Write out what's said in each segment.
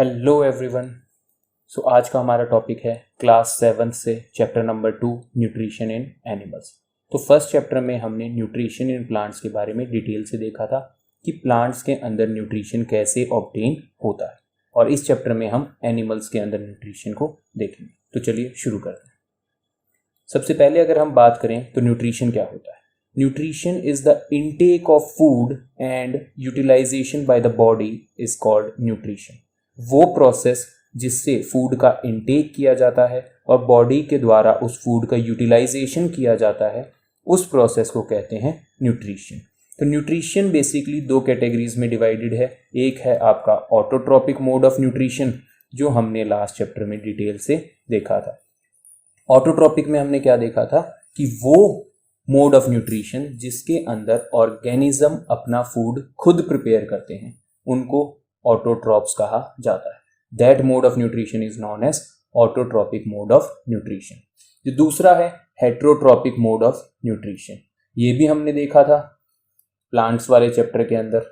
Hello everyone. आज का हमारा टॉपिक है क्लास 7 से chapter number 2 nutrition in animals. तो फर्स्ट चैप्टर में हमने न्यूट्रिशन इन प्लांट्स के बारे में डिटेल से देखा था कि प्लांट्स के अंदर न्यूट्रिशन कैसे ऑब्टेन होता है, और इस चैप्टर में हम एनिमल्स के अंदर न्यूट्रिशन को देखेंगे। तो चलिए शुरू करते हैं। सबसे पहले अगर हम बात करें तो न्यूट्रिशन क्या होता है। Nutrition is the intake of food and utilization by the body is called nutrition. वो प्रोसेस जिससे फूड का इनटेक किया जाता है और बॉडी के द्वारा उस फूड का यूटिलाइजेशन किया जाता है, उस प्रोसेस को कहते हैं न्यूट्रिशन। तो न्यूट्रिशन बेसिकली दो कैटेगरीज में डिवाइडेड है। एक है आपका ऑटोट्रॉपिक मोड ऑफ न्यूट्रिशन, जो हमने लास्ट चैप्टर में डिटेल से देखा था। ऑटोट्रॉपिक में हमने क्या देखा था कि वो मोड ऑफ न्यूट्रिशन जिसके अंदर ऑर्गेनिज्म अपना फूड खुद प्रिपेयर करते हैं, उनको ऑटोट्रॉप्स कहा जाता है। That mode of nutrition is known as autotrophic mode of nutrition. जो दूसरा है हेट्रोट्रॉपिक मोड ऑफ न्यूट्रिशन, ये भी हमने देखा था प्लांट्स वाले चैप्टर के अंदर।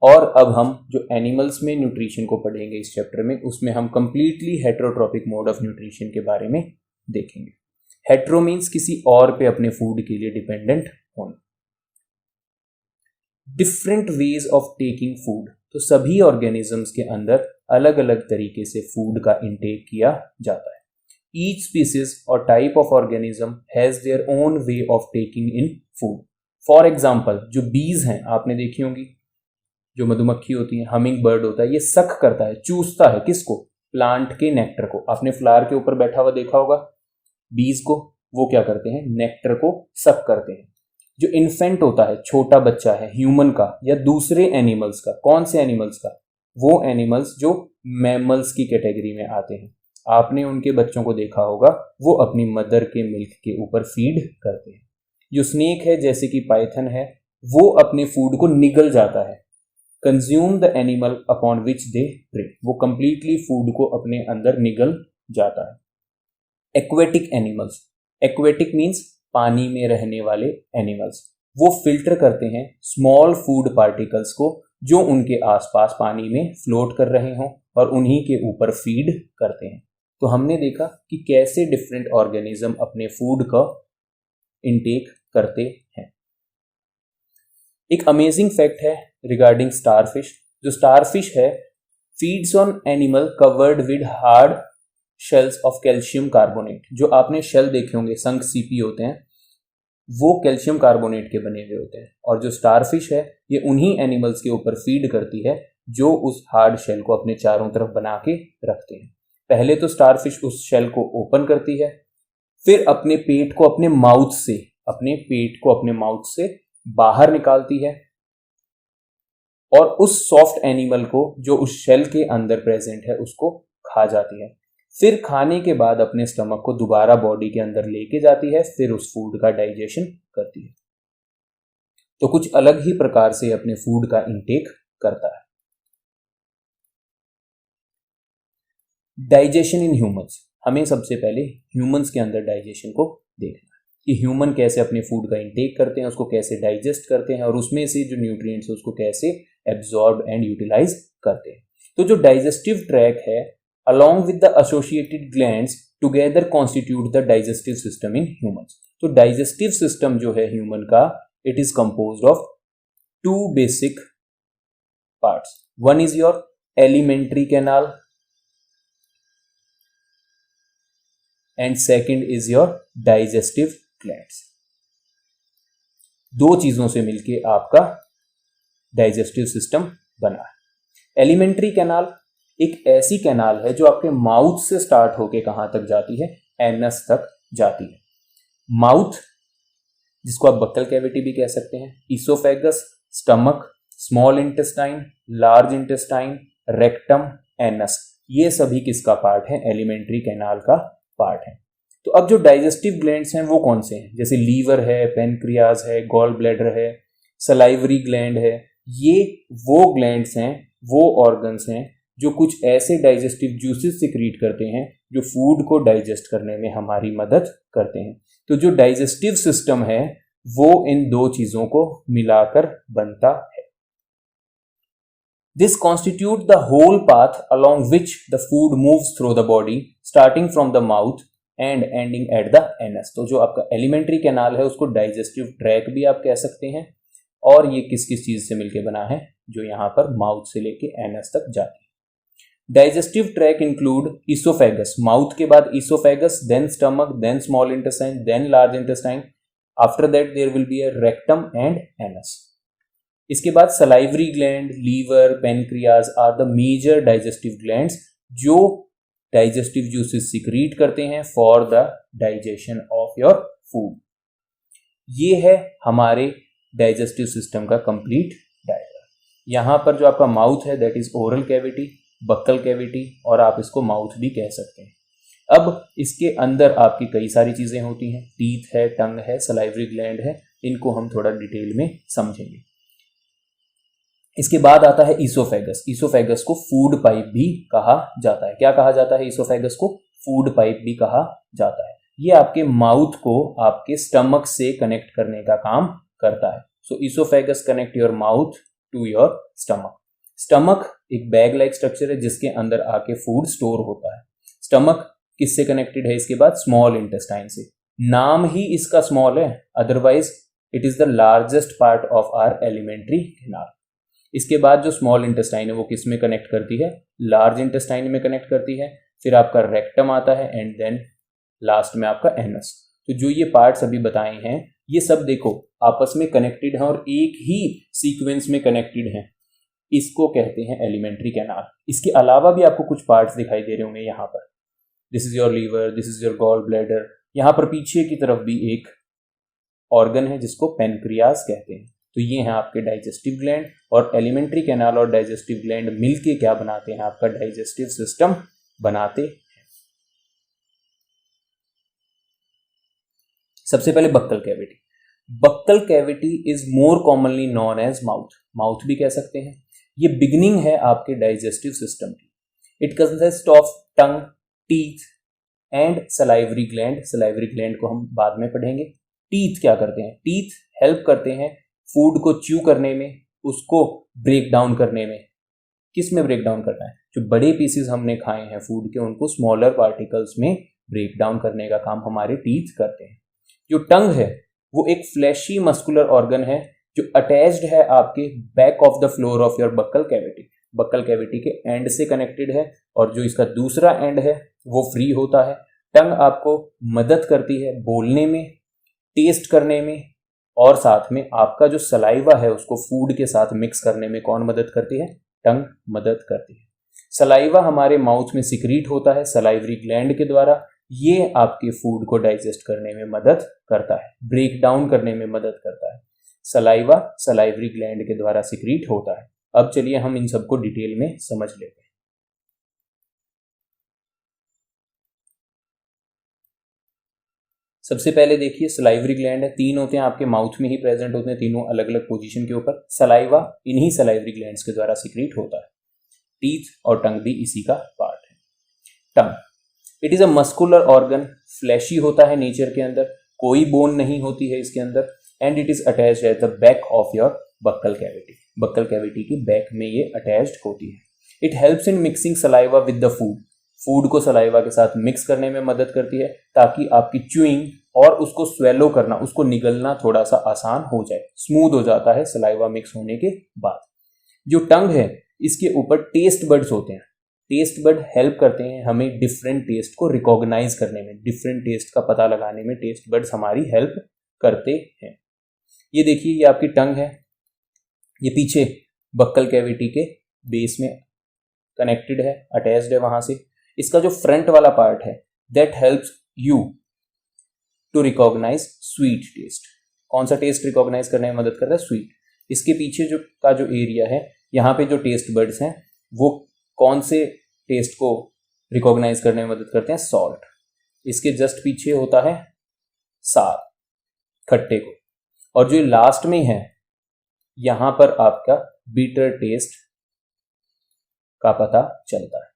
और अब हम जो एनिमल्स में न्यूट्रिशन को पढ़ेंगे इस चैप्टर में, उसमें हम completely heterotrophic mode of nutrition के बारे में देखेंगे। हेट्रो मीन्स किसी और पे अपने फूड के लिए डिपेंडेंट होना। Different ways of taking food, तो सभी ऑर्गेनिजम्स के अंदर अलग अलग तरीके से फूड का इंटेक किया जाता है। ईच स्पीसीज और type of organism has their own way of taking in food. For example जो बीज हैं, आपने देखी होंगी, जो मधुमक्खी होती है, हमिंग बर्ड होता है, ये सक करता है, चूसता है किसको? प्लांट के नेक्टर को। आपने फ्लावर के ऊपर बैठा हुआ देखा होगा बीज को, वो क्या करते हैं? नेक्टर को सक करते हैं। जो इन्फेंट होता है, छोटा बच्चा है ह्यूमन का या दूसरे एनिमल्स का, कौन से एनिमल्स का? वो एनिमल्स जो मैमल्स की कैटेगरी में आते हैं। आपने उनके बच्चों को देखा होगा, वो अपनी मदर के मिल्क के ऊपर फीड करते हैं। जो स्नेक है, जैसे कि पाइथन है, वो अपने फूड को निगल जाता है। Consume the animal upon which they prey, वो कंप्लीटली फूड को अपने अंदर निगल जाता है। एक्वेटिक एनिमल्स, एक्वेटिक मीन्स पानी में रहने वाले एनिमल्स, वो फिल्टर करते हैं स्मॉल फूड पार्टिकल्स को जो उनके आसपास पानी में फ्लोट कर रहे हों, और उन्हीं के ऊपर फीड करते हैं। तो हमने देखा कि कैसे डिफरेंट ऑर्गेनिज्म अपने फूड का इंटेक करते हैं। एक अमेजिंग फैक्ट है रिगार्डिंग स्टारफिश। जो स्टारफिश है feeds on animal covered with hard shells of calcium carbonate. जो आपने शेल देखे होंगे, शंख सीपी होते हैं, वो कैल्शियम कार्बोनेट के बने हुए होते हैं। और जो स्टारफिश है ये उन्हीं एनिमल्स के ऊपर फीड करती है जो उस हार्ड शेल को अपने चारों तरफ बना के रखते हैं। पहले तो स्टारफिश उस शेल को ओपन करती है, फिर अपने पेट को अपने माउथ से बाहर निकालती है, और उस सॉफ्ट एनिमल को जो उस शेल के अंदर प्रेजेंट है उसको खा जाती है। फिर खाने के बाद अपने स्टमक को दोबारा बॉडी के अंदर लेके जाती है, फिर उस फूड का डाइजेशन करती है। तो कुछ अलग ही प्रकार से अपने फूड का इंटेक करता है। डाइजेशन इन ह्यूमंस, हमें सबसे पहले ह्यूमंस के अंदर डाइजेशन को देखना है कि ह्यूमन कैसे अपने फूड का इंटेक करते हैं, उसको कैसे डाइजेस्ट करते हैं, और उसमें से जो न्यूट्रिएंट्स है उसको कैसे एब्जॉर्ब एंड यूटिलाइज करते हैं। तो जो डाइजेस्टिव ट्रैक है along with the associated glands together constitute the digestive system in humans। तो digestive system जो है ह्यूमन का, it is composed of two basic parts। one is your alimentary canal and second is your digestive glands। दो चीजों से मिलके आपका digestive system बना है। एलिमेंट्री कैनाल एक ऐसी कैनाल है जो आपके माउथ से स्टार्ट होके कहां तक जाती है? एनस तक जाती है। माउथ, जिसको आप बक्कल कैविटी भी कह सकते हैं, oesophagus, stomach, small intestine, large intestine, rectum, anus, ये सभी किसका पार्ट है? एलिमेंट्री कैनाल का पार्ट है। तो अब जो डाइजेस्टिव ग्लैंड्स हैं वो कौन से हैं? जैसे लीवर है, पेनक्रियाज है, गॉल ब्लैडर है, सलाइवरी ग्लैंड है। ये वो ग्लैंड्स हैं, वो ऑर्गन्स हैं जो कुछ ऐसे डाइजेस्टिव जूसेस सिक्रीट करते हैं जो फूड को डाइजेस्ट करने में हमारी मदद करते हैं। तो जो डाइजेस्टिव सिस्टम है वो इन दो चीजों को मिलाकर बनता है। This constitute the whole path along which the food moves through the body, starting from the mouth and ending at the anus. तो जो आपका एलिमेंट्री कैनाल है उसको डाइजेस्टिव ट्रैक भी आप कह सकते हैं, और ये किस किस चीज से मिलके बना है, जो यहाँ पर माउथ से लेके एनस तक जाती है। Digestive tract include oesophagus, mouth के बाद oesophagus, then stomach, then small intestine, then large intestine, after that there will be a rectum and anus. इसके बाद salivary gland, liver, pancreas are the major digestive glands, जो digestive juices secrete करते हैं for the digestion of your food. ये है हमारे digestive system का complete diagram. यहां पर जो आपका माउथ है that is oral cavity, buccal cavity, और आप इसको माउथ भी कह सकते हैं। अब इसके अंदर आपकी कई सारी चीजें होती हैं, टीथ है, टंग है, सलाइवरी ग्लैंड है, इनको हम थोड़ा डिटेल में समझेंगे। इसके बाद आता है ईसोफेगस। ईसोफेगस को फूड पाइप भी कहा जाता है। क्या कहा जाता है ईसोफेगस को? फूड पाइप भी कहा जाता है। ये आपके माउथ को आपके स्टमक से कनेक्ट करने का काम करता है। So oesophagus connect your mouth to your stomach. Stomach एक बैग लाइक स्ट्रक्चर है जिसके अंदर आके फूड स्टोर होता है। स्टमक किससे कनेक्टेड है? इसके बाद स्मॉल इंटेस्टाइन से। नाम ही इसका स्मॉल है, otherwise it is the largest part of our alimentary canal. इसके बाद जो स्मॉल इंटेस्टाइन है वो किस में कनेक्ट करती है? लार्ज इंटेस्टाइन में कनेक्ट करती है। फिर आपका रेक्टम आता है एंड देन लास्ट में आपका एनस। तो जो ये पार्ट्स अभी बताए हैं ये सब देखो आपस में कनेक्टेड हैं और एक ही सीक्वेंस में कनेक्टेड हैं। इसको कहते हैं एलिमेंट्री कैनाल। इसके अलावा भी आपको कुछ पार्ट्स दिखाई दे रहे होंगे यहाँ पर। This is your liver, this is your gall bladder. यहाँ पर पीछे की तरफ भी एक ऑर्गन है जिसको पेनक्रियाज कहते हैं। तो ये हैं आपके डाइजेस्टिव ग्लैंड, और एलिमेंट्री कैनाल और डाइजेस्टिव ग्लैंड मिलके क्या बनाते हैं? आपका डाइजेस्टिव सिस्टम बनाते हैं। सबसे पहले buccal cavity. Buccal cavity is more commonly known as mouth, mouth भी कह सकते हैं। ये बिगिनिंग है आपके डाइजेस्टिव सिस्टम की। It consist of tongue, teeth and salivary gland. Salivary gland को हम बाद में पढ़ेंगे। टीथ क्या करते हैं? टीथ हेल्प करते हैं फूड को च्यू करने में, उसको ब्रेक डाउन करने में। किस में ब्रेक डाउन करना है? जो बड़े पीसेस हमने खाए हैं फूड के उनको स्मॉलर पार्टिकल्स में ब्रेक डाउन करने का काम हमारे टीथ करते हैं। जो टंग है वो एक फ्लैशी मस्कुलर ऑर्गन है जो अटैच्ड है आपके back of the floor of your buckle cavity. Buccal cavity के एंड से कनेक्टेड है, और जो इसका दूसरा एंड है वो फ्री होता है। टंग आपको मदद करती है बोलने में, टेस्ट करने में, और साथ में आपका जो सलाइवा है उसको फूड के साथ मिक्स करने में कौन मदद करती है? टंग मदद करती है। सलाइवा हमारे माउथ में सिक्रीट होता है सलाइवरी ग्लैंड के द्वारा। ये आपके फूड को डाइजेस्ट करने में मदद करता है, ब्रेक डाउन करने में मदद करता है। सलाइवा सलाइवरी ग्लैंड के द्वारा सिक्रीट होता है। अब चलिए हम इन सबको डिटेल में समझ लेते हैं। सबसे पहले देखिए सलाइवरी ग्लैंड है, 3 होते हैं आपके माउथ में ही प्रेजेंट होते हैं, तीनों अलग अलग पोजीशन के ऊपर। सलाइवा इन्हीं सलाइवरी ग्लैंड्स के द्वारा सिक्रीट होता है। टीथ और टंग भी इसी का पार्ट है। Tongue it is a muscular organ, fleshy होता है नेचर के अंदर, कोई बोन नहीं होती है इसके अंदर, and it is attached at the back of your buckle cavity. Buccal cavity की बैक में ये अटैच्ड होती है। It helps in mixing saliva with the food. Food को सलाइवा के साथ मिक्स करने में मदद करती है ताकि आपकी च्यूइंग और उसको स्वेलो करना, उसको निगलना थोड़ा सा आसान हो जाए, स्मूथ हो जाता है सलाइवा मिक्स होने के बाद। जो टंग है इसके ऊपर टेस्ट बड्स होते हैं। टेस्ट बड हेल्प करते हैं हमें डिफरेंट टेस्ट को रिकॉग्नाइज करने में, डिफरेंट टेस्ट का पता लगाने में टेस्ट बड्स हमारी हेल्प करते हैं। ये देखिए ये आपकी टंग है, ये पीछे बक्कल कैविटी के बेस में कनेक्टेड है, अटैच्ड है वहां से। इसका जो फ्रंट वाला पार्ट है that helps you to recognise sweet taste. कौन सा टेस्ट रिकॉग्नाइज करने में मदद कर रहा है? स्वीट। इसके पीछे जो एरिया है यहाँ पे जो टेस्ट बड्स हैं वो कौन से टेस्ट को रिकॉग्नाइज करने में मदद करते हैं? सॉल्ट। इसके जस्ट पीछे होता है सार, खट्टे को, और जो लास्ट में है यहां पर आपका बीटर टेस्ट का पता चलता है।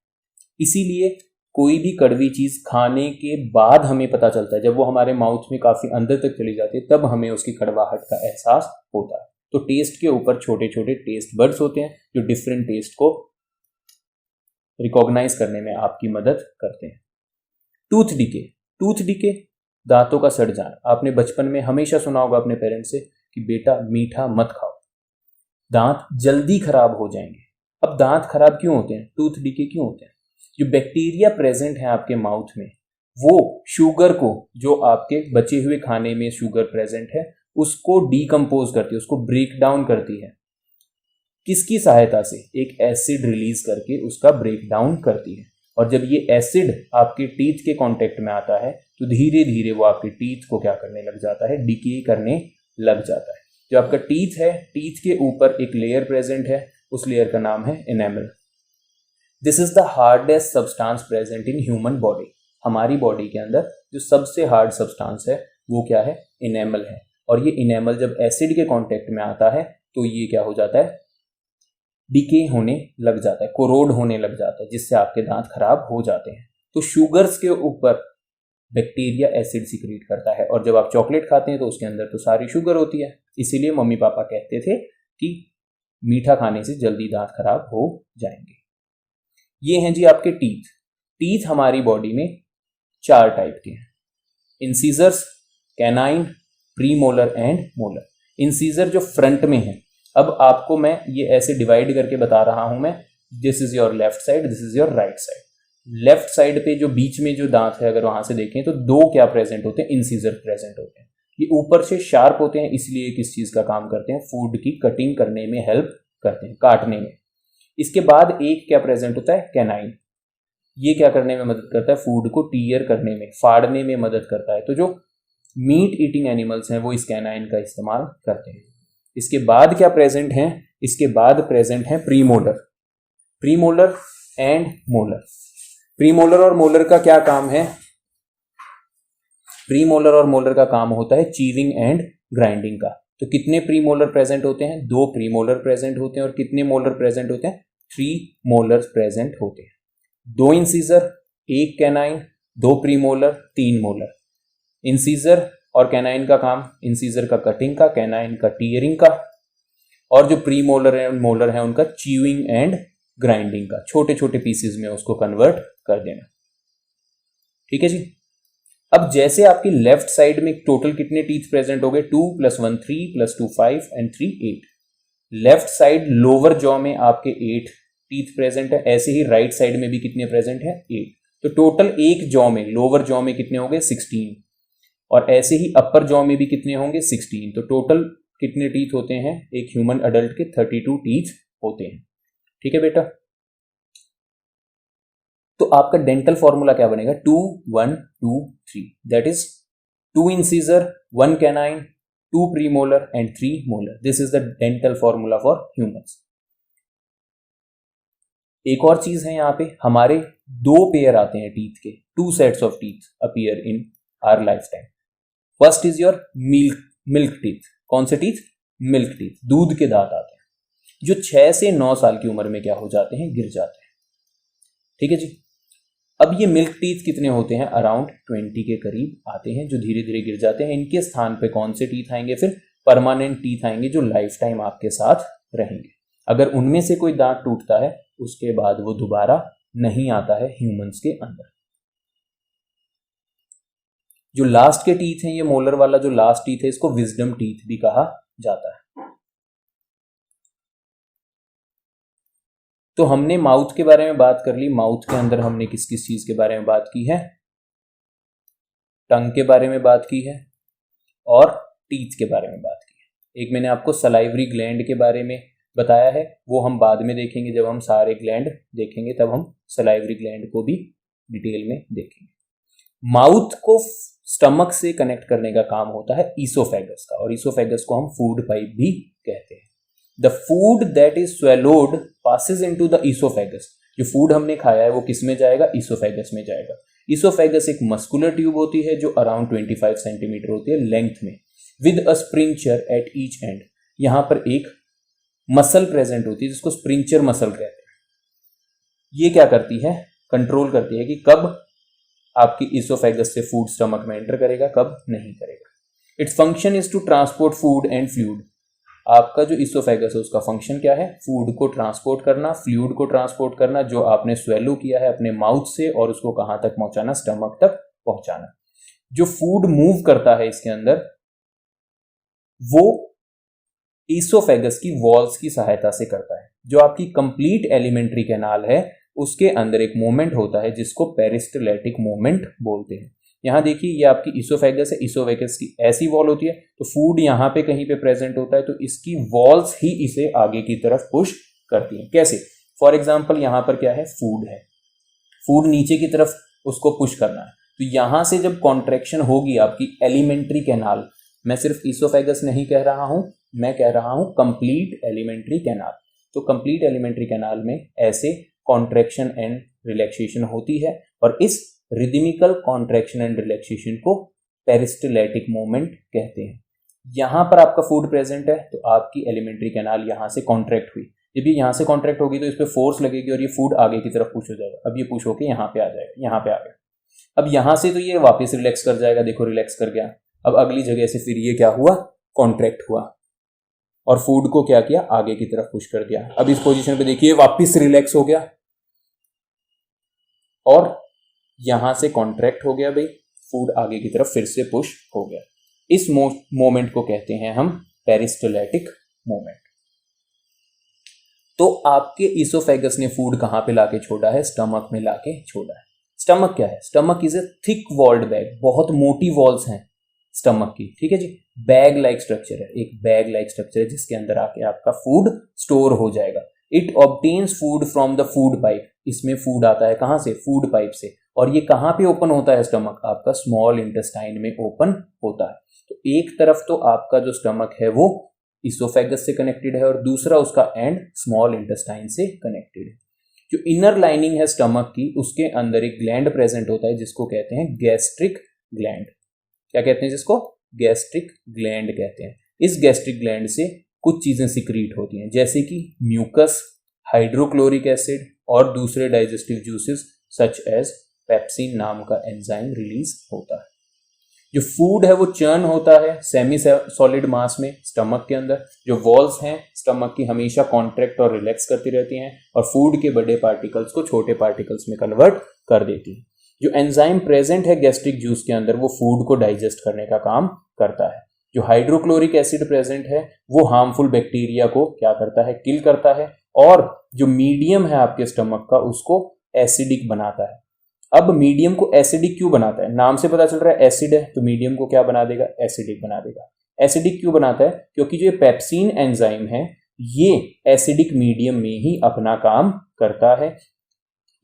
इसीलिए कोई भी कड़वी चीज खाने के बाद हमें पता चलता है, जब वो हमारे माउथ में काफी अंदर तक चली जाती है तब हमें उसकी कड़वाहट का एहसास होता है। तो टेस्ट के ऊपर छोटे छोटे टेस्ट बड्स होते हैं जो डिफरेंट टेस्ट को रिकॉग्नाइज करने में आपकी मदद करते हैं। टूथ डिके दांतों का सड़ जाना। आपने बचपन में हमेशा सुना होगा अपने पेरेंट्स से कि बेटा मीठा मत खाओ, दांत जल्दी खराब हो जाएंगे। अब दांत खराब क्यों होते हैं, टूथ डिके क्यों होते हैं? जो बैक्टीरिया प्रेजेंट है आपके माउथ में वो शुगर को, जो आपके बचे हुए खाने में शुगर प्रेजेंट है, उसको डीकम्पोज करती है, उसको ब्रेक डाउन करती है। किसकी सहायता से? एक एसिड रिलीज करके उसका ब्रेक डाउन करती है। और जब ये एसिड आपके टीथ के कांटेक्ट में आता है तो धीरे धीरे वो आपके टीथ को क्या करने लग जाता है, डिके करने लग जाता है। जो आपका टीथ है, टीथ के ऊपर एक लेयर प्रेजेंट है, उस लेयर का नाम है enamel. This is the hardest substance present in human body. हमारी बॉडी के अंदर जो सबसे हार्ड सब्सटेंस है वो क्या है? एनेमल है। और ये एनेमल जब एसिड के कांटेक्ट में आता है तो ये क्या हो जाता है, डिके होने लग जाता है, कोरोड होने लग जाता है, जिससे आपके दांत खराब हो जाते हैं। तो शुगर्स के ऊपर बैक्टीरिया एसिड सिक्रीट करता है, और जब आप चॉकलेट खाते हैं तो उसके अंदर तो सारी शुगर होती है। इसीलिए मम्मी पापा कहते थे कि मीठा खाने से जल्दी दांत खराब हो जाएंगे। ये हैं जी आपके टीथ। टीथ हमारी बॉडी में 4 टाइप के हैं, incisors, canine, premolar and molar. Incisor जो फ्रंट में है, अब आपको मैं ये ऐसे डिवाइड करके बता रहा हूं मैं, this is your left side, this is your right side. Left side पे जो बीच में जो दांत है, अगर वहां से देखें तो 2 क्या प्रेजेंट होते हैं, इंसीजर प्रेजेंट होते हैं। ये ऊपर से शार्प होते हैं, इसलिए किस चीज का काम करते हैं, फूड की कटिंग करने में हेल्प करते हैं, काटने में। इसके बाद एक क्या प्रेजेंट होता है, कैनाइन। ये क्या करने में मदद करता है, फूड को टीयर करने में, फाड़ने में मदद करता है। तो जो मीट ईटिंग एनिमल्स हैं वो इस कैनाइन का इस्तेमाल करते हैं। इसके बाद क्या प्रेजेंट हैं, इसके बाद प्रेजेंट है प्रीमोलर एंड मोलर। प्रीमोलर और मोलर का क्या काम है? प्रीमोलर और मोलर का काम होता है चीविंग एंड ग्राइंडिंग का। तो कितने प्रीमोलर प्रेजेंट होते हैं? 2 प्रीमोलर प्रेजेंट होते हैं। और कितने मोलर प्रेजेंट होते हैं? 3 मोलर प्रेजेंट होते हैं। 2 incisor, 1 canine, 2 premolar, 3 molar. Incisor और कैनाइन का काम, इंसीजर का कटिंग का, कैनाइन का टीयरिंग का, और जो प्रीमोलर एंड मोलर है उनका च्यूइंग एंड ग्राइंडिंग का, छोटे छोटे पीसेस में उसको कन्वर्ट कर देना। ठीक है जी। अब जैसे आपकी लेफ्ट साइड में टोटल कितने टीथ प्रेजेंट हो गए? 2 + 1 3 + 2 5 and 3 8। Left side lower jaw में आपके 8 टीथ प्रेजेंट है। ऐसे ही राइट साइड में भी कितने प्रेजेंट है? 8। तो टोटल एक जॉ में, लोअर जॉ में कितने हो गए? 16। और ऐसे ही अपर जॉ में भी कितने होंगे? 16। तो टोटल कितने टीथ होते हैं एक ह्यूमन अडल्ट के? 32 टीथ होते हैं। ठीक है बेटा। तो आपका डेंटल फॉर्मूला क्या बनेगा? 2 1 2 3। That is 2 incisor, 1 canine, 2 premolar and 3 molar. This is the dental formula for humans. एक और चीज है, यहां पे हमारे 2 पेयर आते हैं टीथ के, 2 sets of teeth appear in our lifetime. First is your milk teeth. कौन से टीथ? मिल्क टीथ, दूध के दांत आते हैं, जो 6 से 9 साल की उम्र में क्या हो जाते हैं? गिर जाते हैं। ठीक है जी। अब ये मिल्क टीथ कितने होते हैं? अराउंड 20 के करीब आते हैं, जो धीरे धीरे गिर जाते हैं। इनके स्थान पे कौन से टीथ आएंगे? फिर परमानेंट टीथ आएंगे, जो लाइफ टाइम आपके साथ रहेंगे। अगर उनमें से कोई दांत टूटता है उसके बाद वो दोबारा नहीं आता है ह्यूमंस के अंदर। जो लास्ट के टीथ हैं, ये मोलर वाला जो लास्ट टीथ है, इसको विजडम टीथ भी कहा जाता है। तो हमने माउथ के बारे में बात कर ली। माउथ के अंदर हमने किस किस चीज के बारे में बात की है? टंग के बारे में बात की है और टीथ के बारे में बात की है। एक मैंने आपको सलाइवरी ग्लैंड के बारे में बताया है, वो हम बाद में देखेंगे। जब हम सारे ग्लैंड देखेंगे तब हम सलाइवरी ग्लैंड को भी डिटेल में देखेंगे। माउथ को स्टमक से कनेक्ट करने का काम होता है ईसोफेगस का, और ईसोफेगस को हम फूड पाइप भी कहते हैं। The food that is swallowed passes into the oesophagus. जो फूड हमने खाया है वो किस में जाएगा? ईसोफेगस में जाएगा। ईसोफेगस एक मस्कुलर ट्यूब होती है जो अराउंड 25 सेंटीमीटर होती है लेंथ में, with a स्प्रिंचर at each and. यहां पर एक मसल प्रेजेंट होती है जिसको स्प्रिंचर मसल कहते हैं। ये क्या करती है? कंट्रोल करती है कि कब आपकी ईसोफेगस से फूड स्टमक में एंटर करेगा, कब नहीं करेगा। Its function is to transport food and fluid आपका जो इसोफेगस है उसका फंक्शन क्या है, फूड को ट्रांसपोर्ट करना, फ्लूइड को ट्रांसपोर्ट करना जो आपने स्वेलो किया है अपने माउथ से, और उसको कहां तक पहुंचाना, स्टमक तक पहुंचाना। जो फूड मूव करता है इसके अंदर वो इसोफेगस की वॉल्स की सहायता से करता है। जो आपकी कंप्लीट एलिमेंट्री कैनाल है उसके अंदर एक मूवमेंट होता है जिसको पेरिस्टलेटिक मूवमेंट बोलते हैं। यहां देखिए ये आपकी इसोफेगस है, इसोफेगस की ऐसी वॉल होती है तो फूड यहां पे कहीं पे प्रेजेंट होता है तो इसकी वॉल्स ही इसे आगे की तरफ पुश करती हैं। कैसे, फॉर एग्जांपल यहां पर क्या है, फूड है, फूड नीचे की तरफ उसको पुश करना है, तो यहां से जब कॉन्ट्रैक्शन होगी आपकी एलिमेंट्री कैनाल, मैं सिर्फ इसोफेगस नहीं कह रहा हूं, मैं कह रहा हूं कंप्लीट एलिमेंट्री कैनाल। तो कंप्लीट एलिमेंट्री कैनाल में ऐसे कॉन्ट्रैक्शन एंड रिलैक्सेशन होती है और इस रिदमिकल कॉन्ट्रैक्शन एंड रिलैक्सेशन को पेरिस्टलेटिक मूवमेंट कहते हैं। यहां पर आपका फूड प्रेजेंट है तो आपकी एलिमेंट्री कैनाल यहां से कॉन्ट्रैक्ट हुई, जब ये यहां से कॉन्ट्रैक्ट होगी तो इस पर फोर्स लगेगी और ये फूड आगे की तरफ पुश हो जाएगा। अब ये पुश होकर यहां पे आ जाएगा, यहां पे आ गया। अब यहां से तो ये वापस रिलैक्स कर जाएगा, देखो रिलैक्स कर गया। अब अगली जगह से फिर ये क्या हुआ, कॉन्ट्रैक्ट हुआ और फूड को क्या किया, आगे की तरफ पुश कर दिया। अब इस पोजीशन पे देखिए वापस रिलैक्स हो गया और यहां से कॉन्ट्रैक्ट हो गया भाई, फूड आगे की तरफ फिर से पुश हो गया। इस मोमेंट को कहते हैं हम पेरिस्टलेटिक मोमेंट। तो आपके इसोफेगस ने फूड कहां पे लाके छोड़ा है, स्टमक में लाके छोड़ा है। स्टमक क्या है, stomach is a thick walled bag, बहुत मोटी वॉल्स हैं स्टमक की, ठीक है जी। बैग लाइक स्ट्रक्चर है, एक बैग लाइक स्ट्रक्चर है जिसके अंदर आके आपका फूड स्टोर हो जाएगा। It obtains food from the food pipe, इसमें फूड आता है कहां से, फूड पाइप से। और ये कहां पे ओपन होता है स्टमक, आपका स्मॉल इंटेस्टाइन में ओपन होता है। तो एक तरफ तो आपका जो स्टमक है वो इसोफेगस से कनेक्टेड है और दूसरा उसका एंड स्मॉल इंटेस्टाइन से कनेक्टेड है। जो इनर लाइनिंग है स्टमक की उसके अंदर एक ग्लैंड प्रेजेंट होता है जिसको कहते हैं गैस्ट्रिक ग्लैंड। क्या कहते हैं जिसको, गैस्ट्रिक ग्लैंड कहते हैं। इस गैस्ट्रिक ग्लैंड से कुछ चीजें सिक्रीट होती हैं जैसे कि म्यूकस, हाइड्रोक्लोरिक एसिड और दूसरे digestive juices such as pepsin नाम का एंजाइम रिलीज होता है। जो फूड है वो चर्न होता है सेमी सॉलिड मास में स्टमक के अंदर। जो वॉल्स हैं स्टमक की हमेशा कॉन्ट्रैक्ट और रिलैक्स करती रहती हैं और फूड के बड़े पार्टिकल्स को छोटे पार्टिकल्स में कन्वर्ट कर देती हैं। जो एंजाइम प्रेजेंट है गैस्ट्रिक जूस के अंदर वो फूड को डाइजेस्ट करने का काम करता है। जो हाइड्रोक्लोरिक एसिड प्रेजेंट है वो हार्मफुल बैक्टीरिया को क्या करता है, किल करता है। और जो मीडियम है आपके स्टमक का उसको एसिडिक बनाता है। अब मीडियम को एसिडिक क्यों बनाता है, नाम से पता चल रहा है एसिड है तो मीडियम को क्या बना देगा, एसिडिक बना देगा। एसिडिक क्यों बनाता है, क्योंकि जो पेप्सिन एंजाइम है ये एसिडिक मीडियम में ही अपना काम करता है।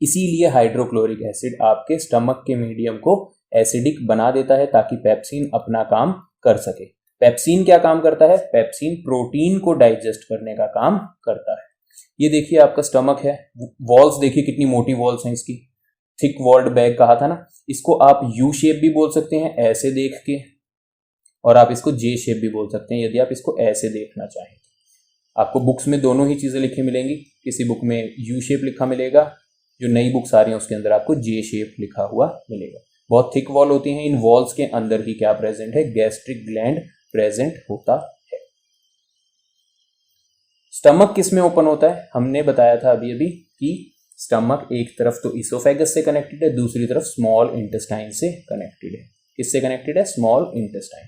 इसीलिए हाइड्रोक्लोरिक एसिड आपके स्टमक के मीडियम को एसिडिक बना देता है ताकि पेप्सिन अपना काम कर सके। पेप्सिन क्या काम करता है, पेप्सिन प्रोटीन को डाइजेस्ट करने का काम करता है। ये देखिए आपका स्टमक है, वॉल्स देखिए कितनी मोटी वॉल्स हैं इसकी, थिक वॉल्ड बैग कहा था ना। इसको आप यू शेप भी बोल सकते हैं ऐसे देख के, और आप इसको जे शेप भी बोल सकते हैं यदि आप इसको ऐसे देखना चाहें। आपको बुक्स में दोनों ही चीजें लिखी मिलेंगी, किसी बुक में यू शेप लिखा मिलेगा, जो नई बुक्स आ रही हैं उसके अंदर आपको जे शेप लिखा हुआ मिलेगा। बहुत थिक वॉल होती हैं, इन वॉल्स के अंदर ही क्या प्रेजेंट है, गैस्ट्रिक ग्लैंड प्रेजेंट होता है। स्टमक किस में ओपन होता है, हमने बताया था अभी अभी कि स्टमक एक तरफ तो इसोफेगस से कनेक्टेड है, दूसरी तरफ स्मॉल इंटेस्टाइन से कनेक्टेड है। किससे कनेक्टेड है, स्मॉल इंटेस्टाइन।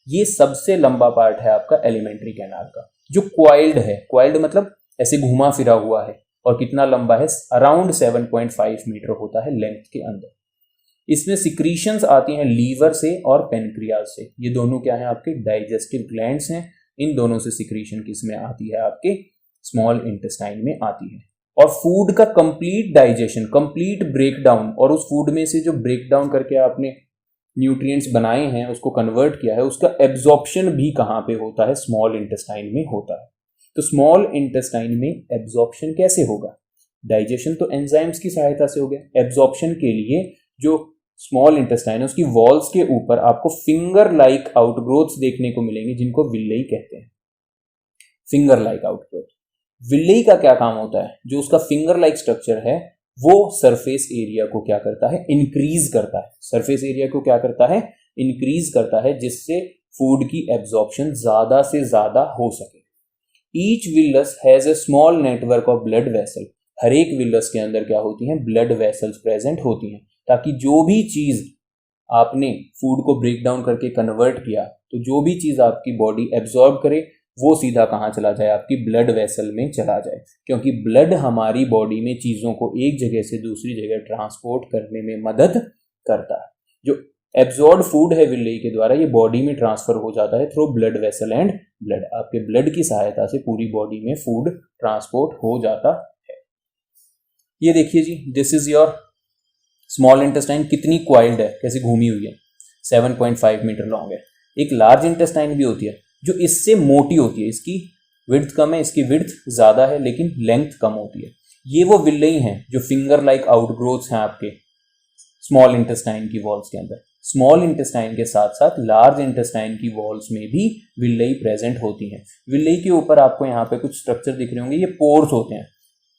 ये सबसे लंबा पार्ट है आपका एलिमेंट्री कैनाल का जो क्वाइल्ड है। क्वाइल्ड मतलब ऐसे घुमा फिरा हुआ है और कितना लंबा है, अराउंड 7.5 मीटर होता है लेंथ के अंदर। इसमें सिक्रीशंस आती हैं लीवर से और पेनक्रियाज से। ये दोनों क्या है आपके डाइजेस्टिव ग्लैंड्स हैं। इन दोनों से सिक्रीशन किसमें आती है, आपके स्मॉल इंटेस्टाइन में आती है। और फूड का कंप्लीट डाइजेशन, कंप्लीट ब्रेकडाउन, और उस फूड में से जो ब्रेकडाउन करके आपने न्यूट्रिएंट्स बनाए हैं उसको कन्वर्ट किया है, उसका एब्जॉर्प्शन भी कहाँ पे होता है, स्मॉल इंटेस्टाइन में होता है। तो स्मॉल इंटेस्टाइन में एब्जॉर्प्शन कैसे होगा, डाइजेशन तो एंजाइम्स की सहायता से हो गया। एब्जॉर्प्शन के लिए जो स्मॉल इंटेस्टाइन है उसकी वॉल्स के ऊपर आपको फिंगर लाइक आउटग्रोथ्स देखने को मिलेंगे जिनको विल्लेई कहते हैं। फिंगर लाइक आउटग्रोथ, विल्लेई का क्या काम होता है, जो उसका फिंगर लाइक स्ट्रक्चर है वो सरफेस एरिया को क्या करता है, इंक्रीज करता है। सरफेस एरिया को क्या करता है, इंक्रीज करता है, जिससे फूड की एब्जॉर्प्शन ज्यादा से ज्यादा हो सके। Each villus has a small network of blood vessel. हर एक विलस के अंदर क्या होती हैं, ब्लड वेसल्स प्रेजेंट होती हैं, ताकि जो भी चीज आपने फूड को ब्रेक डाउन करके कन्वर्ट किया, तो जो भी चीज आपकी बॉडी एब्जॉर्ब करे वो सीधा कहाँ चला जाए, आपकी ब्लड वेसल में चला जाए, क्योंकि ब्लड हमारी बॉडी में चीजों को एक जगह से दूसरी जगह ट्रांसपोर्ट करने में मदद करता है। जो एब्जॉर्ब फूड है विलेई के द्वारा, ये बॉडी में ट्रांसफर हो जाता है through blood vessel and blood. आपके ब्लड की सहायता से पूरी बॉडी में फूड ट्रांसपोर्ट हो जाता है। ये देखिए जी, this is your small intestine, कितनी क्वाइल्ड है, कैसे घूमी हुई है, 7.5 मीटर लॉन्ग है। एक लार्ज इंटेस्टाइन भी होती है जो इससे मोटी होती है, इसकी विड्थ कम है, इसकी विड्थ ज्यादा है, लेकिन लेंथ कम होती है। ये वो विलेई हैं जो फिंगर लाइक आउटग्रोथ्स हैं आपके स्मॉल इंटेस्टाइन की वॉल्स के अंदर। स्मॉल इंटेस्टाइन के साथ साथ लार्ज इंटेस्टाइन की वॉल्स में भी विलेई प्रेजेंट होती हैं। विलेई के ऊपर आपको यहाँ पे कुछ स्ट्रक्चर दिख रहे होंगे, ये पोर्स होते हैं।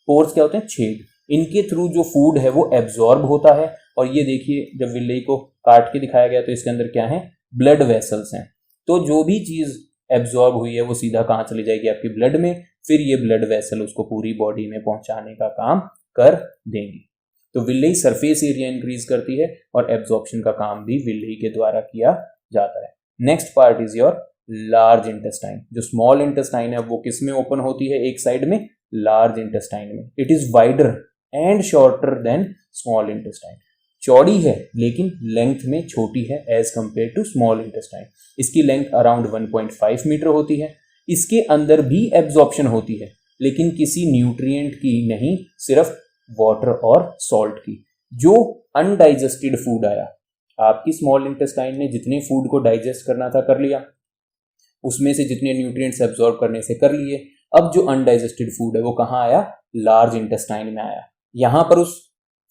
पोर्स क्या होते हैं, छेद। इनके थ्रू जो फूड है वो एब्जॉर्ब होता है। और ये देखिए, जब विलेई को काट के दिखाया गया तो इसके अंदर क्या है, ब्लड वेसल्स हैं। तो जो भी चीज एब्जॉर्ब हुई है वो सीधा कहाँ चली जाएगी, आपकी ब्लड में, फिर ये ब्लड वेसल उसको पूरी बॉडी में पहुंचाने का काम कर देंगी। तो विलेई सरफेस एरिया इंक्रीज करती है और एब्जॉर्प्शन का काम भी विलेई के द्वारा किया जाता है। Next part is your large intestine. जो स्मॉल इंटेस्टाइन है वो किस में ओपन होती है, एक साइड में, लार्ज इंटेस्टाइन में। It is wider and shorter than small intestine. चौड़ी है लेकिन लेंथ में छोटी है as compare to small intestine. इसकी लेंथ अराउंड 1.5 मीटर होती है। इसके अंदर भी एब्जॉर्प्शन होती है, लेकिन किसी न्यूट्रिएंट की नहीं, सिर्फ वाटर और सॉल्ट की। जो अनडाइजेस्टेड फूड आया, आपकी स्मॉल इंटेस्टाइन ने जितने फूड को डाइजेस्ट करना था कर लिया, उसमें से जितने न्यूट्रिएंट्स एब्जॉर्ब करने से कर लिए। अब जो अनडाइजेस्टेड फूड है वो कहाँ आया, लार्ज इंटेस्टाइन में आया। यहां पर उस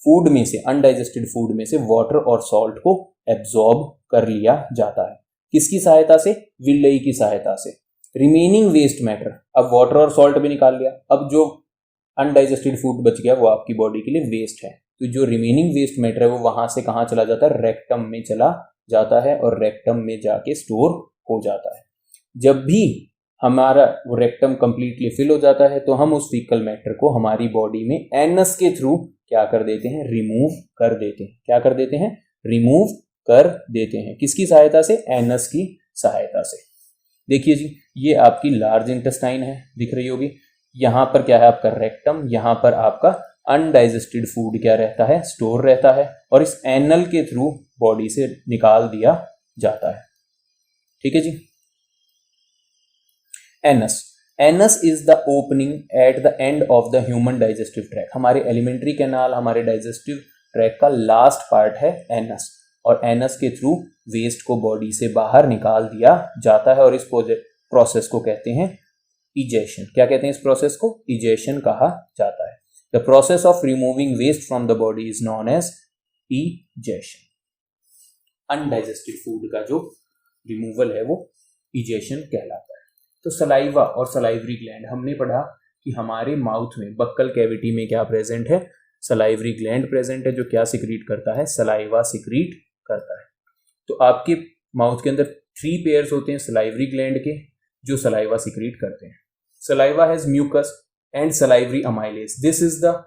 फूड में से, अनडाइजेस्टेड फूड में से वाटर और सॉल्ट को एब्जॉर्ब कर लिया जाता है। किसकी सहायता से, विलेई की सहायता से। रिमेनिंग वेस्ट मैटर, अब वाटर और सॉल्ट भी निकाल लिया, अब जो अनडाइजेस्टेड फूड बच गया वो आपकी बॉडी के लिए वेस्ट है। तो जो रिमेनिंग वेस्ट मैटर है वो वहां से कहाँ चला जाता है, रेक्टम में चला जाता है और रेक्टम में जाके स्टोर हो जाता है। जब भी हमारा वो रेक्टम कंप्लीटली फिल हो जाता है तो हम उस फीकल मैटर को हमारी बॉडी में एनस के थ्रू क्या कर देते हैं, रिमूव कर देते हैं। क्या कर देते हैं, रिमूव कर देते हैं। किसकी सहायता से, एनस की सहायता से। देखिए जी, ये आपकी लार्ज इंटेस्टाइन है, दिख रही होगी। यहां पर क्या है, आपका रेक्टम, यहां पर आपका अनडाइजेस्टेड फूड क्या रहता है, स्टोर रहता है, और इस एनल के थ्रू बॉडी से निकाल दिया जाता है। ठीक है जी। Anus, anus is the opening at the end of the human digestive tract. हमारे एलिमेंट्री कैनाल, हमारे डाइजेस्टिव ट्रैक का लास्ट पार्ट है एनस, और एनस के थ्रू वेस्ट को बॉडी से बाहर निकाल दिया जाता है और इस प्रोसेस को कहते हैं इजेशन। क्या कहते हैं इस प्रोसेस को, इजेशन कहा जाता है। The process of removing waste from the body is known as egestion. Undigested food का जो रिमूवल है वो इजेशन कहलाता है। तो सलाइवा और सलाइवरी ग्लैंड, हमने पढ़ा कि हमारे माउथ में, बक्कल कैविटी में क्या प्रेजेंट है, सलाइवरी ग्लैंड प्रेजेंट है, जो क्या सिक्रीट करता है, सलाइवा सिक्रीट करता है। तो आपके माउथ के अंदर 3 पेयर्स होते हैं सलाइवरी ग्लैंड के, जो सलाइवा सिक्रीट करते हैं। Saliva has mucus and salivary amylase. This is the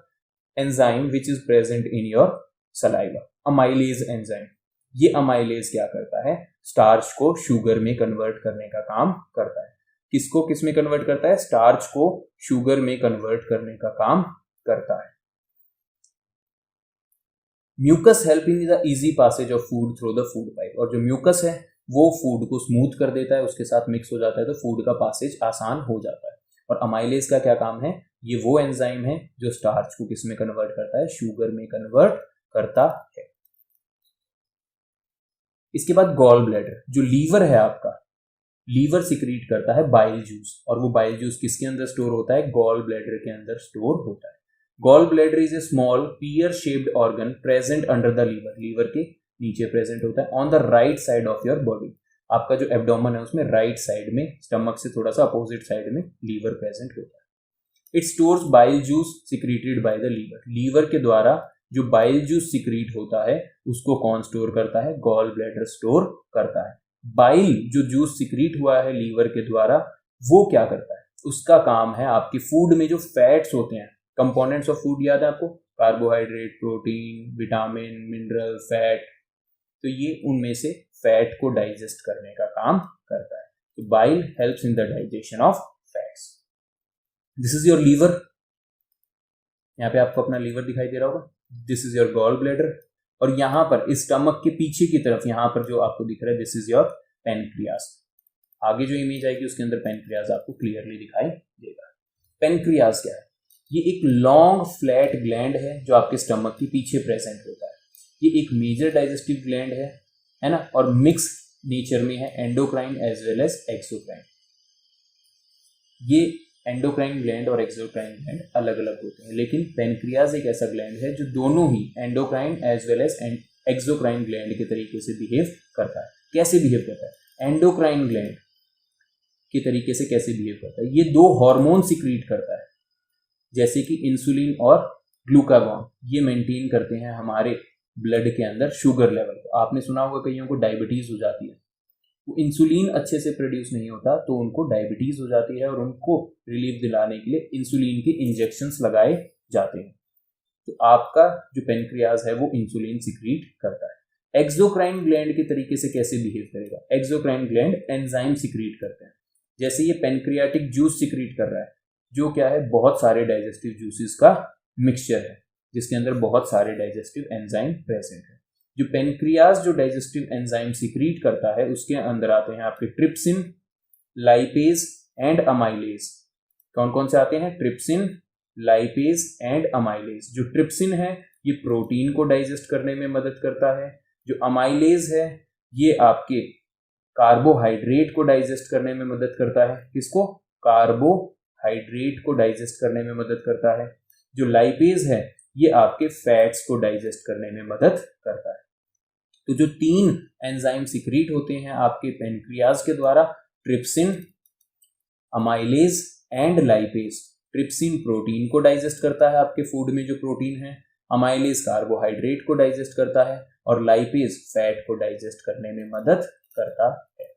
enzyme which is present in your saliva, amylase enzyme. ये अमाइलेज क्या करता है, स्टार्च को शुगर में कन्वर्ट करने का काम करता है। किसको किस में कन्वर्ट करता है, स्टार्च को शुगर में कन्वर्ट करने का काम करता है। Mucus help in the easy passage of food through the food pipe. और जो म्यूकस है वो फूड को स्मूथ कर देता है, उसके साथ मिक्स हो जाता है, तो फूड का पासेज आसान हो जाता है। और अमाइलेज का क्या काम है, ये वो एंजाइम है जो स्टार्च को किस में कन्वर्ट करता है, शुगर में कन्वर्ट करता है। इसके बाद गॉल ब्लैडर, जो लीवर है आपका, लीवर सिक्रीट करता है बाइल जूस, और वो बाइल जूस किसके अंदर स्टोर होता है, गॉल ब्लैडर के अंदर स्टोर होता है। Gall bladder is a small pear shaped organ present under the liver, liver के नीचे प्रेजेंट होता है, on the right side of your body. आपका जो एब्डोमेन है उसमें राइट साइड में, स्टमक से थोड़ा सा अपोजिट साइड में लीवर प्रेजेंट होता है। It stores bile juice secreted by the liver. Liver के द्वारा जो बाइल जूस सिक्रीट होता है उसको कौन स्टोर करता है, गॉल ब्लैडर स्टोर करता है। बाइल जो जूस सिक्रीट हुआ है लीवर के द्वारा वो क्या करता है, उसका काम है आपके फूड में जो फैट्स होते हैं, कंपोनेंट्स ऑफ फूड याद है आपको, carbohydrate, protein, vitamin, mineral, fat, तो ये उनमें से फैट को डाइजेस्ट करने का काम करता है। तो bile helps in the digestion of fats. This is your liver, यहाँ पे आपको अपना लीवर दिखाई दे रहा होगा, this is your gall bladder, और यहाँ पर इस स्टमक के पीछे की तरफ यहाँ पर जो आपको दिख रहा है, दिस इज योर पेनक्रियास। आगे जो इमेज आएगी उसके अंदर पेनक्रियास आपको क्लियरली दिखाई देगा। पेनक्रियास क्या है? ये एक लॉन्ग फ्लैट ग्लैंड है जो आपके स्टमक के पीछे प्रेजेंट होता है। ये एक मेजर डाइजेस्टिव ग्लैंड है ना, और मिक्स नेचर में है, endocrine as well as exocrine. ये एंडोक्राइन ग्लैंड और एक्सोक्राइन ग्लैंड अलग अलग होते हैं, लेकिन पेनक्रियास एक ऐसा ग्लैंड है जो दोनों ही endocrine as well as exocrine gland के तरीके से बिहेव करता है। कैसे बिहेव करता है? एंडोक्राइन ग्लैंड के तरीके से कैसे बिहेव करता है? ये दो हार्मोन सिक्रीट करता है, जैसे कि इंसुलिन और ग्लूकागॉन। ये मेंटेन करते हैं हमारे ब्लड के अंदर शुगर लेवल को। आपने सुना होगा कईयों को डायबिटीज हो जाती है, वो इंसुलिन अच्छे से प्रोड्यूस नहीं होता तो उनको डायबिटीज हो जाती है, और उनको रिलीफ दिलाने के लिए इंसुलिन के इंजेक्शंस लगाए जाते हैं। तो आपका जो पेनक्रियास है वो इंसुलिन सिक्रीट करता है। एक्सोक्राइन ग्लैंड के तरीके से कैसे बिहेव करेगा? एक्सोक्राइन ग्लैंड एंजाइम सिक्रीट करते हैं, जैसे ये पेनक्रियाटिक जूस सिक्रीट कर रहा है, जो क्या है, बहुत सारे डाइजेस्टिव जूसेस का मिक्सचर है जिसके अंदर बहुत सारे डाइजेस्टिव एंजाइम प्रेजेंट है। जो पेनक्रियास जो डाइजेस्टिव एंजाइम सिक्रीट करता है उसके अंदर आते हैं आपके ट्रिप्सिन, लाइपेज एंड अमाइलेज। कौन कौन से आते हैं? Trypsin, lipase and amylase. जो ट्रिप्सिन है ये प्रोटीन को डाइजेस्ट करने में मदद करता है। जो अमाइलेज है ये आपके कार्बोहाइड्रेट को डाइजेस्ट करने में मदद करता है। किसको? कार्बोहाइड्रेट को डाइजेस्ट करने में मदद करता है। जो लाइपेज है ये आपके फैट्स को डाइजेस्ट करने में मदद करता है। तो जो 3 एंजाइम सिक्रीट होते हैं आपके पेनक्रियास के द्वारा, trypsin, amylase and lipase. Trypsin protein को डाइजेस्ट करता है, आपके फूड में जो प्रोटीन है, अमाइलेज कार्बोहाइड्रेट को डाइजेस्ट करता है, और लाइपेज फैट को डाइजेस्ट करने में मदद करता है।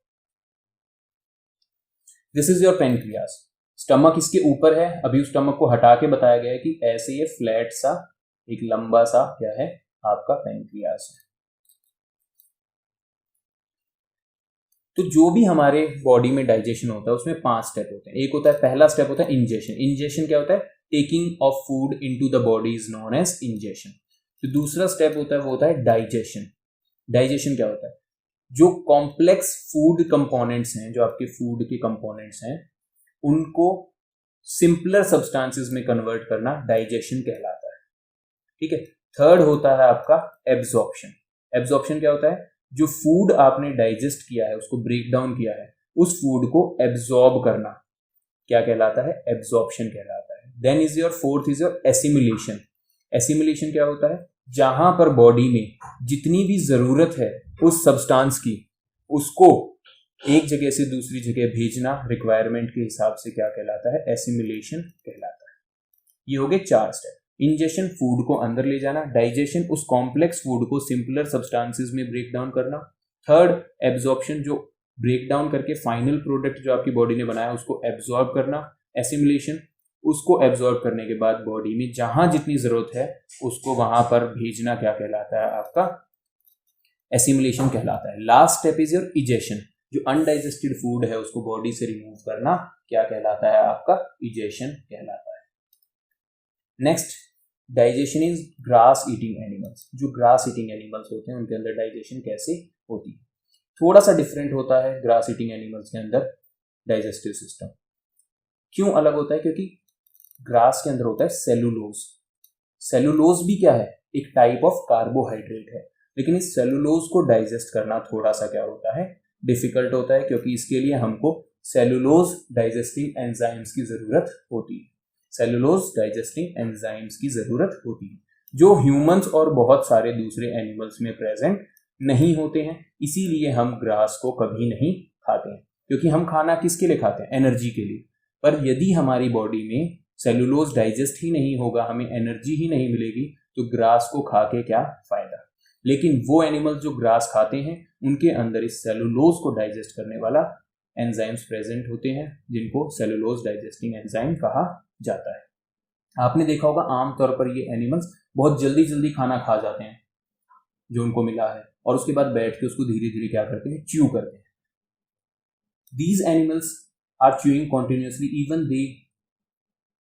This is your pancreas. Stomach इसके ऊपर है, अभी उस स्टमक को हटा के बताया गया है कि ऐसे ये फ्लैट सा एक लंबा सा क्या है आपका पेनक्रियास है। तो जो भी हमारे बॉडी में डाइजेशन होता है उसमें 5 स्टेप होते हैं। एक होता है, पहला स्टेप होता है इंजेशन। इंजेशन क्या होता है? Taking of food into the body is known as ingestion. तो दूसरा स्टेप होता है वो होता है डाइजेशन। डाइजेशन क्या होता है? जो कॉम्प्लेक्स फूड कंपोनेंट्स हैं, जो आपके फूड के कंपोनेंट्स हैं, उनको सिंपलर सब्सटेंसेस में कन्वर्ट करना डाइजेशन कहलाता है। ठीक है। थर्ड होता है आपका एब्जॉर्प्शन। एब्जॉर्प्शन क्या होता है? जो फूड आपने डाइजेस्ट किया है, उसको ब्रेक डाउन किया है, उस फूड को एब्जॉर्ब करना क्या कहलाता है? एब्जॉर्प्शन कहलाता है। Then is your fourth is your assimilation. Assimilation क्या होता है? जहां पर बॉडी में जितनी भी जरूरत है उस सब्सटेंस की, उसको एक जगह से दूसरी जगह भेजना रिक्वायरमेंट के हिसाब से क्या कहलाता है? एसिमिलेशन कहलाता है। ये हो गए 4 स्टेप। इंजेशन, फूड को अंदर ले जाना। डाइजेशन, उस कॉम्प्लेक्स फूड को सिंपलर सब्सटेंसेस में ब्रेक डाउन करना। थर्ड, एब्जॉर्प्शन, जो ब्रेक डाउन करके फाइनल प्रोडक्ट जो आपकी बॉडी ने बनाया उसको एब्जॉर्ब करना। एसिमिलेशन, उसको एब्जॉर्ब करने के बाद बॉडी में जहां जितनी जरूरत है उसको वहां पर भेजना क्या कहलाता है? आपका एसिमिलेशन कहलाता है। Last step is your egestion. जो अनडाइजेस्टेड फूड है उसको बॉडी से रिमूव करना क्या कहलाता है? आपका इजेशन कहलाता है। Next, digestion is grass eating animals. जो ग्रास ईटिंग एनिमल्स होते हैं उनके अंदर डाइजेशन कैसे होती है? थोड़ा सा डिफरेंट होता है ग्रास ईटिंग एनिमल्स के अंदर डाइजेस्टिव सिस्टम। क्यों अलग होता है? क्योंकि ग्रास के अंदर होता है सेलुलोज। सेलुलोज भी क्या है? एक टाइप ऑफ कार्बोहाइड्रेट है, लेकिन इस सेलुलोज को डाइजेस्ट करना थोड़ा सा क्या होता है? डिफिकल्ट होता है, क्योंकि इसके लिए हमको सेलुलोज डाइजेस्टिंग एंजाइम्स की जरूरत होती है। सेलुलोज डाइजेस्टिंग एंजाइम्स की जरूरत होती है, जो ह्यूमंस और बहुत सारे दूसरे एनिमल्स में प्रेजेंट नहीं होते हैं। इसीलिए हम ग्रास को कभी नहीं खाते हैं, क्योंकि हम खाना किसके लिए खाते हैं? एनर्जी के लिए। पर यदि हमारी बॉडी में सेलुलोज डाइजेस्ट ही नहीं होगा, हमें एनर्जी ही नहीं मिलेगी, तो ग्रास को खा के क्या फायदा? लेकिन वो एनिमल्स जो ग्रास खाते हैं उनके अंदर इस सेलुलोज को डाइजेस्ट करने वाला एंजाइम्स प्रेजेंट होते हैं जिनको सेलुलोज डाइजेस्टिंग एंजाइम कहा जाता है। आपने देखा होगा आमतौर पर ये एनिमल्स बहुत जल्दी जल्दी खाना खा जाते हैं जो उनको मिला है, और उसके बाद बैठ के उसको धीरे धीरे क्या करते हैं, च्यू करते हैं। These animals are chewing continuously even they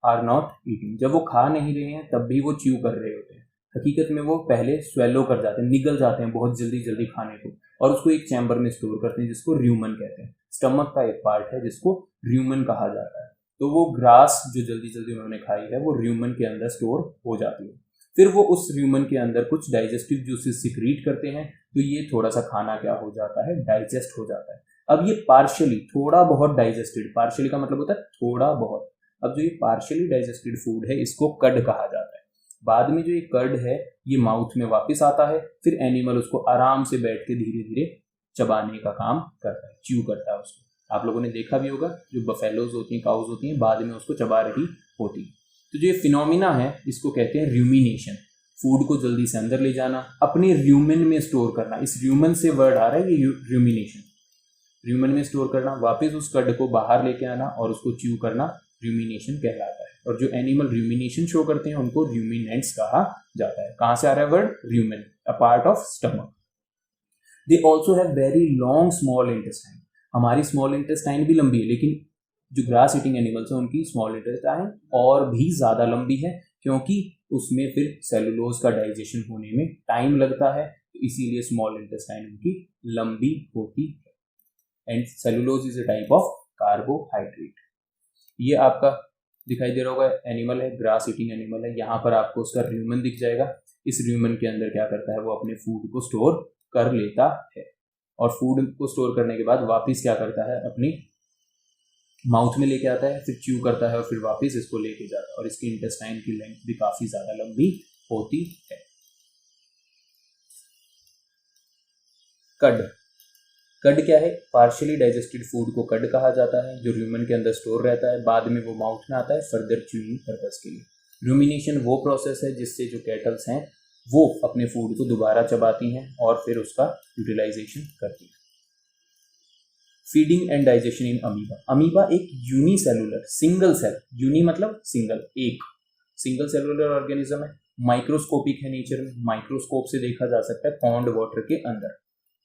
are not eating. जब वो खा नहीं रहे हैं तब भी वो च्यू कर रहे होते हैं। हकीकत में वो पहले स्वेलो कर जाते हैं, निगल जाते हैं बहुत जल्दी जल्दी खाने को, और उसको एक चैम्बर में स्टोर करते हैं जिसको र्यूमन कहते हैं। स्टमक का एक पार्ट है जिसको र्यूमन कहा जाता है। तो वो ग्रास जो जल्दी जल्दी उन्होंने खाई है वो र्यूमन के अंदर स्टोर हो जाती है। फिर वो उस र्यूमन के अंदर कुछ डाइजेस्टिव जूसेस सिक्रीट करते हैं, तो ये थोड़ा सा खाना क्या हो जाता है, डाइजेस्ट हो जाता है। अब ये पार्शियली थोड़ा बहुत डाइजेस्टेड, पार्शियली का मतलब होता है थोड़ा बहुत। अब जो ये पार्शियली डाइजेस्टेड फूड है इसको कड कहा जाता है। बाद में जो ये कर्ड है ये माउथ में वापस आता है, फिर एनिमल उसको आराम से बैठ के धीरे धीरे चबाने का काम करता है, च्यू करता है उसको। आप लोगों ने देखा भी होगा जो बफेलोज होती हैं, काउज होती हैं, बाद में उसको चबा रही होती है। तो जो ये फिनोमिना है इसको कहते हैं र्यूमिनेशन। फूड को जल्दी से अंदर ले जाना, अपने र्यूमन में स्टोर करना, इस र्यूमन से वर्ड आ रहा है ये र्यूमिनेशन। र्यूमन में स्टोर करना, वापस उस कर्ड को बाहर लेके आना और उसको च्यू करना र्यूमिनेशन कहलाता है। और जो एनिमल र्यूमिनेशन शो करते हैं उनको र्यूमिनेंट्स कहा जाता है। कहां से आ रहा है word र्यूमन, a part of stomach. They also have very long small intestine. हमारी स्मॉल इंटेस्टाइन भी लंबी है, लेकिन जो ग्रास ईटिंग एनिमल्स है उनकी स्मॉल इंटेस्टाइन और भी ज्यादा लंबी है, क्योंकि उसमें फिर सेलुलोज का डाइजेशन होने में टाइम लगता है, तो इसीलिए स्मॉल इंटेस्टाइन उनकी लंबी होती है। And cellulose is a type of carbohydrate. ये आपका दिखाई दे रहा होगा एनिमल है, ग्रास ईटिंग एनिमल है। यहाँ पर आपको उसका र्यूमन दिख जाएगा। इस र्यूमन के अंदर क्या करता है, वो अपने फूड को स्टोर कर लेता है, और फूड को स्टोर करने के बाद वापस क्या करता है, अपनी माउथ में लेके आता है, फिर च्यू करता है और फिर वापस इसको लेके जाता है। और इसकी इंटेस्टाइन की लेंथ भी काफी ज्यादा लंबी होती है। कड, कड क्या है, पार्शियली डाइजेस्टेड फूड को कड कहा जाता है, जो र्यूमन के अंदर स्टोर रहता है, बाद में वो माउथ में आता है फर्दर च्यूइंग पर्पस के लिए। रूमिनेशन वो प्रोसेस है जिससे जो कैटल्स हैं वो अपने फूड को दोबारा चबाती हैं और फिर उसका यूटिलाइजेशन करती हैं। Feeding and digestion in amoeba. Amoeba एक यूनिसेलुलर सिंगल सेल, यूनि मतलब सिंगल, एक सिंगल सेलुलर ऑर्गेनिज्म है। माइक्रोस्कोपिक है नेचर में, माइक्रोस्कोप से देखा जा सकता है पॉन्ड वाटर के अंदर।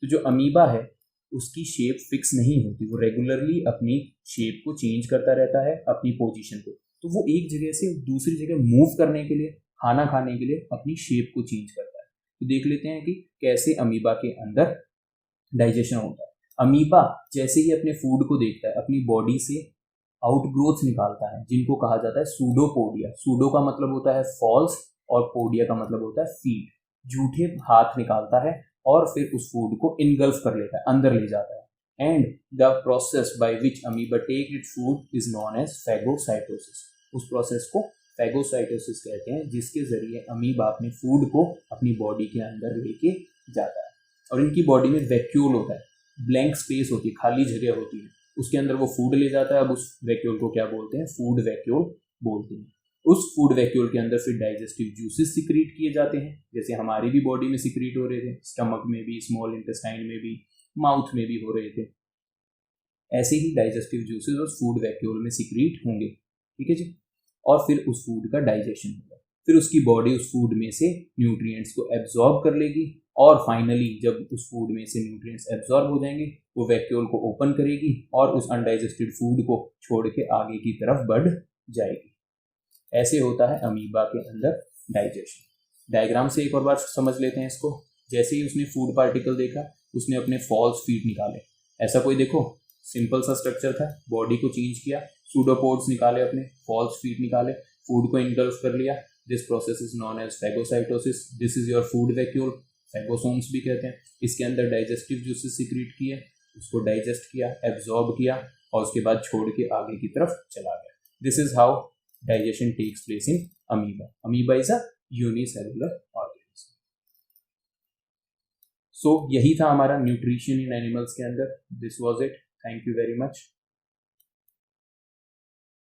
तो जो अमीबा है उसकी शेप फिक्स नहीं होती, वो रेगुलरली अपनी शेप को चेंज करता रहता है, अपनी पोजीशन को। तो वो एक जगह से दूसरी जगह मूव करने के लिए, खाना खाने के लिए अपनी शेप को चेंज करता है। तो देख लेते हैं कि कैसे अमीबा के अंदर डाइजेशन होता है। अमीबा जैसे ही अपने फूड को देखता है, अपनी बॉडी से आउटग्रोथ निकालता है, जिनको कहा जाता है सूडोपोडिया। सूडो का मतलब होता है फॉल्स और पोडिया का मतलब होता है फीड। झूठे हाथ निकालता है और फिर उस फूड को इनगल्फ कर लेता है, अंदर ले जाता है। And the process by which amoeba take it food is known as phagocytosis. उस प्रोसेस को फैगोसाइटोसिस कहते हैं, जिसके जरिए अमीबा अपने फूड को अपनी बॉडी के अंदर लेके जाता है। और इनकी बॉडी में वैक्यूल होता है, ब्लैंक स्पेस होती है, खाली जगह होती है, उसके अंदर वो फूड ले जाता है। अब उस वैक्यूल को क्या बोलते हैं, फूड वैक्यूल बोलते हैं। उस फूड वैक्यूल के अंदर फिर डाइजेस्टिव जूसेस सिक्रीट किए जाते हैं, जैसे हमारी भी बॉडी में सिक्रीट हो रहे थे, स्टमक में भी, स्मॉल इंटेस्टाइन में भी, माउथ में भी हो रहे थे। ऐसे ही डाइजेस्टिव जूसेस उस फूड वैक्यूल में सिक्रीट होंगे, ठीक है जी। और फिर उस फूड का डाइजेशन होगा, फिर उसकी बॉडी उस फूड में से न्यूट्रिएंट्स को एब्जॉर्ब कर लेगी, और फाइनली जब उस फूड में से न्यूट्रिएंट्स एब्जॉर्ब हो जाएंगे वो वैक्यूल को ओपन करेगी और उस अनडाइजेस्टेड फूड को छोड़ के आगे की तरफ बढ़ जाएगी। ऐसे होता है अमीबा के अंदर डाइजेशन। डायग्राम से एक और बार समझ लेते हैं इसको। जैसे ही उसने फूड पार्टिकल देखा, उसने अपने फॉल्स फीट निकाले। ऐसा कोई देखो सिंपल सा स्ट्रक्चर था, बॉडी को चेंज किया, सूडोपोड्स निकाले, अपने फॉल्स फीट निकाले, फूड को इनगल्फ कर लिया। This process is known as phagocytosis. This is your food vacuole, phagosomes भी कहते हैं। इसके अंदर डाइजेस्टिव जूसेस सिक्रीट किए, उसको डाइजेस्ट किया, एब्जॉर्ब किया और उसके बाद छोड़ के आगे की तरफ चला गया। This is how digestion takes place in amoeba. Amoeba is a unicellular organism. So यही था हमारा न्यूट्रिशन इन एनिमल्स के अंदर। This was it. Thank you very much.